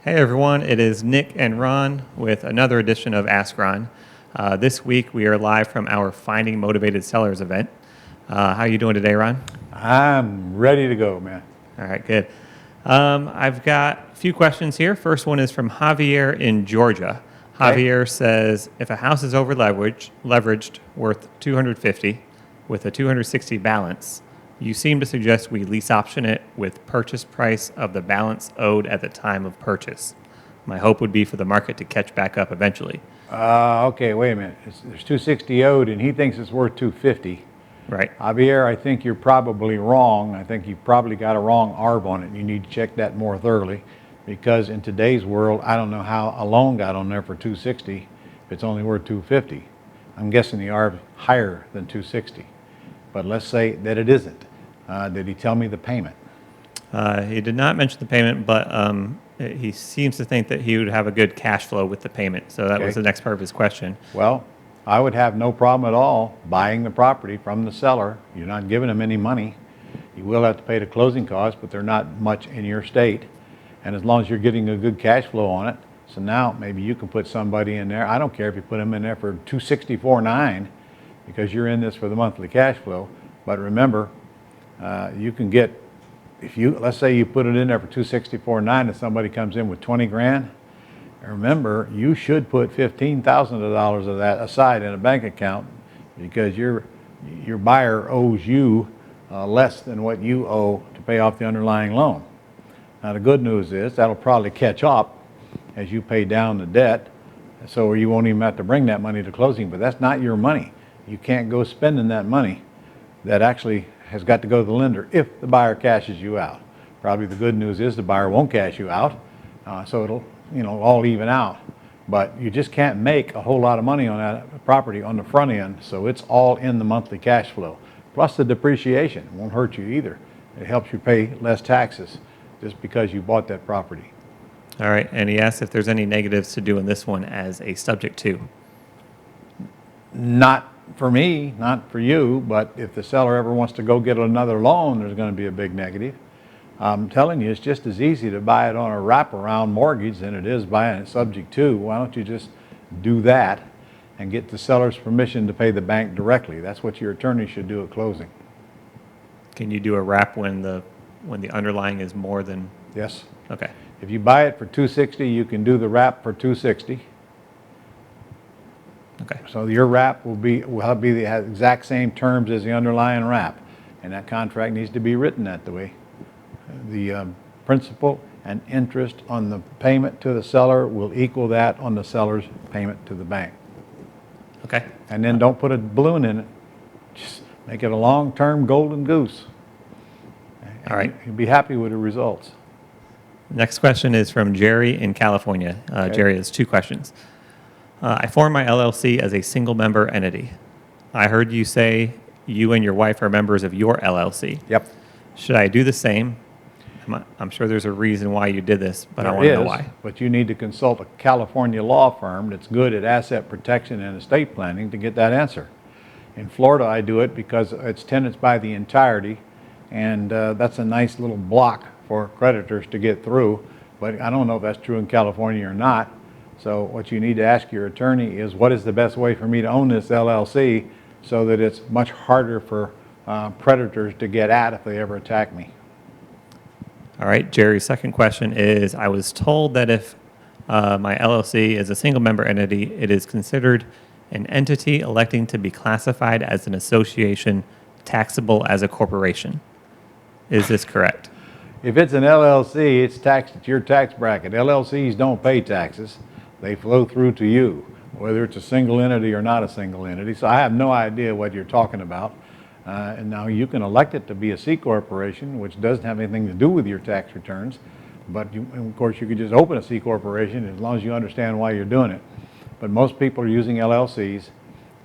Hey everyone, it is Nick and Ron with another edition of Ask Ron. This week we are live from our Finding Motivated Sellers event. How are you doing today, Ron? I'm ready to go, man. All right, good. I've got a few questions here. First one is from Javier in Georgia. Okay. Javier says, if a house is over leveraged worth 250 with a 260 balance, you seem to suggest we lease option it with purchase price of the balance owed at the time of purchase. My hope would be for the market to catch back up eventually. Okay, wait a minute. There's 260 owed, and he thinks it's worth 250. Right. Javier, I think you're probably wrong. I think you probably got a wrong ARB on it, and you need to check that more thoroughly, because in today's world, I don't know how a loan got on there for 260 if it's only worth 250. I'm guessing the ARB is higher than 260, but let's say that it isn't. Did he tell me the payment? He did not mention the payment, but he seems to think that he would have a good cash flow with the payment. So that was Okay. the next part of his question. Well, I would have no problem at all buying the property from the seller. You're not giving him any money. You will have to pay the closing costs, but they're not much in your state. And as long as you're getting a good cash flow on it, so now maybe you can put somebody in there. I don't care if you put them in there for 264.9 because you're in this for the monthly cash flow. But remember, you can get, let's say you put it in there for 264.9 and somebody comes in with 20 grand. Remember, you should put $15,000 of that aside in a bank account because your buyer owes you less than what you owe to pay off the underlying loan. Now the good news is that'll probably catch up as you pay down the debt, so you won't even have to bring that money to closing, but that's not your money. You can't go spending that money. That actually has got to go to the lender if the buyer cashes you out. Probably the good news is the buyer won't cash you out, so it'll all even out. But you just can't make a whole lot of money on that property on the front end, so it's all in the monthly cash flow. Plus the depreciation won't hurt you either. It helps you pay less taxes just because you bought that property. All right. And he asked if there's any negatives to doing this one as a subject to. Not for me, not for you, but if the seller ever wants to go get another loan, there's going to be a big negative. I'm telling you, it's just as easy to buy it on a wraparound mortgage than it is buying it subject to. Why don't you just do that and get the seller's permission to pay the bank directly? That's what your attorney should do at closing. Can you do a wrap when the underlying is more than? Yes. Okay. If you buy it for 260, you can do the wrap for 260. Okay. So your wrap will be the exact same terms as the underlying wrap, and that contract needs to be written that way. The principal and interest on the payment to the seller will equal that on the seller's payment to the bank. Okay. And then don't put a balloon in it. Just make it a long-term golden goose. All right. You'll be happy with the results. Next question is from Jerry in California. Okay. Jerry has two questions. I formed my LLC as a single member entity. I heard you say you and your wife are members of your LLC. Yep. Should I do the same? I'm sure there's a reason why you did this, but I want to know why. But you need to consult a California law firm that's good at asset protection and estate planning to get that answer. In Florida, I do it because it's tenants by the entirety, and that's a nice little block for creditors to get through. But I don't know if that's true in California or not. So what you need to ask your attorney is, what is the best way for me to own this LLC so that it's much harder for predators to get at if they ever attack me? All right, Jerry's second question is, I was told that if my LLC is a single member entity, it is considered an entity electing to be classified as an association taxable as a corporation. Is this correct? If it's an LLC, it's taxed at your tax bracket. LLCs don't pay taxes. They flow through to you, whether it's a single entity or not a single entity. So I have no idea what you're talking about. And now you can elect it to be a C corporation, which doesn't have anything to do with your tax returns. But of course, you could just open a C corporation as long as you understand why you're doing it. But most people are using LLCs.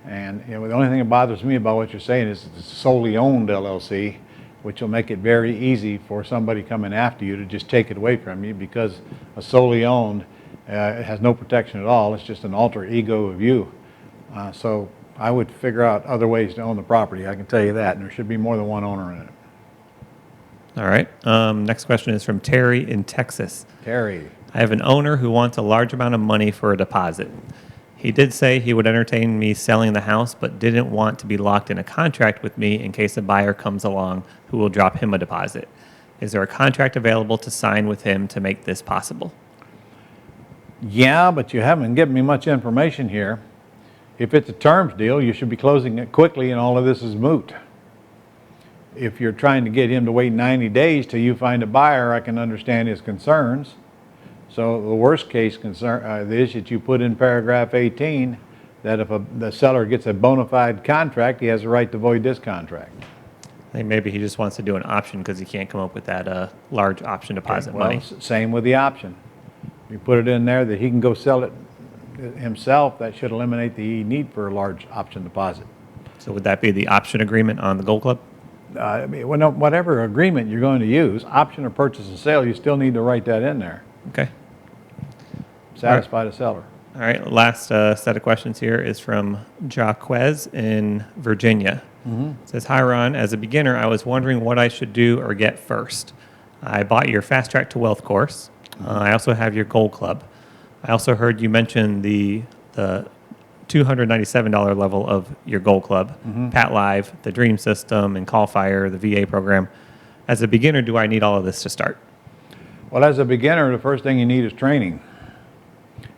And the only thing that bothers me about what you're saying is it's a solely owned LLC, which will make it very easy for somebody coming after you to just take it away from you, because a solely owned it has no protection at all. It's just an alter ego of you. So I would figure out other ways to own the property. I can tell you that, and there should be more than one owner in it. All right. Next question is from Terry in Texas. Terry. I have an owner who wants a large amount of money for a deposit. He did say he would entertain me selling the house, but didn't want to be locked in a contract with me in case a buyer comes along who will drop him a deposit. Is there a contract available to sign with him to make this possible? Yeah, but you haven't given me much information here. If it's a terms deal, you should be closing it quickly and all of this is moot. If you're trying to get him to wait 90 days till you find a buyer, I can understand his concerns. So the worst case concern is that you put in paragraph 18 that if the seller gets a bona fide contract, he has a right to void this contract. I think maybe he just wants to do an option because he can't come up with that large option deposit Well, money. same with the option. You put it in there that he can go sell it himself, that should eliminate the need for a large option deposit. So would that be the option agreement on the Gold Club? I mean, whatever agreement you're going to use, option or purchase and sale, you still need to write that in there. Okay. Satisfy the seller. All right. Last set of questions here is from Jaquez in Virginia. It says, hi, Ron. As a beginner, I was wondering what I should do or get first. I bought your Fast Track to Wealth course. I also have your Gold Club. I also heard you mention the $297 level of your Gold Club, Pat Live, the Dream System, and Call Fire, the VA program. As a beginner, do I need all of this to start? Well, as a beginner, the first thing you need is training.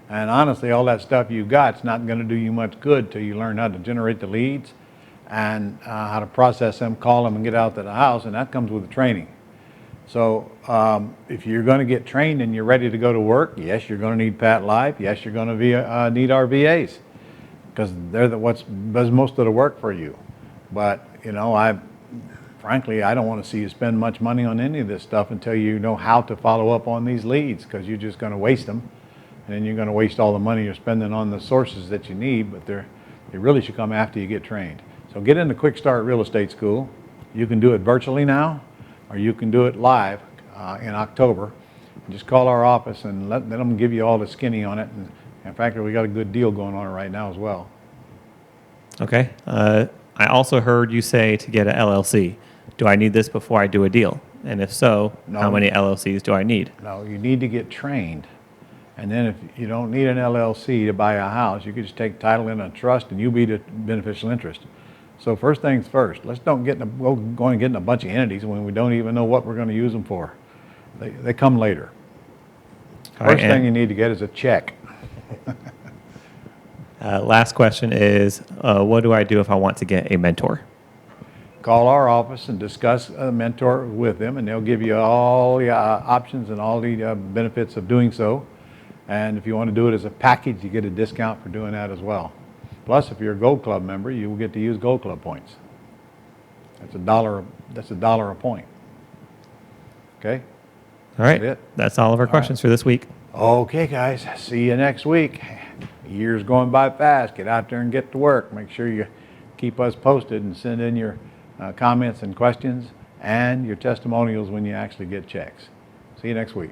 And honestly, all that stuff you got's not going to do you much good till you learn how to generate the leads and how to process them, call them, and get out to the house, and that comes with the training. So if you're going to get trained and you're ready to go to work, yes, you're going to need Pat Live. Yes, you're going to need our VAs because they're what does most of the work for you. But, you know, frankly, I don't want to see you spend much money on any of this stuff until you know how to follow up on these leads, because you're just going to waste them. And then you're going to waste all the money you're spending on the sources that you need, but they really should come after you get trained. So get into Quick Start Real Estate School. You can do it virtually now, or you can do it live in October. Just call our office and let them give you all the skinny on it. And in fact, we got a good deal going on right now as well. Okay. I also heard you say to get an LLC. Do I need this before I do a deal? And if so, No. how many LLCs do I need? No, you need to get trained. And then if you don't need an LLC to buy a house, you can just take title in a trust and you be the beneficial interest. So first things first, let's don't go and get in a bunch of entities when we don't even know what we're going to use them for. They come later. All right, First thing you need to get is a check. Last question is, what do I do if I want to get a mentor? Call our office and discuss a mentor with them, and they'll give you all the options and all the benefits of doing so. And if you want to do it as a package, you get a discount for doing that as well. Plus, if you're a Gold Club member, you will get to use Gold Club points. That's $1 a point. Okay? All right. That's it. That's all of our questions for this week. Okay, guys. See you next week. Year's going by fast. Get out there and get to work. Make sure you keep us posted and send in your comments and questions and your testimonials when you actually get checks. See you next week.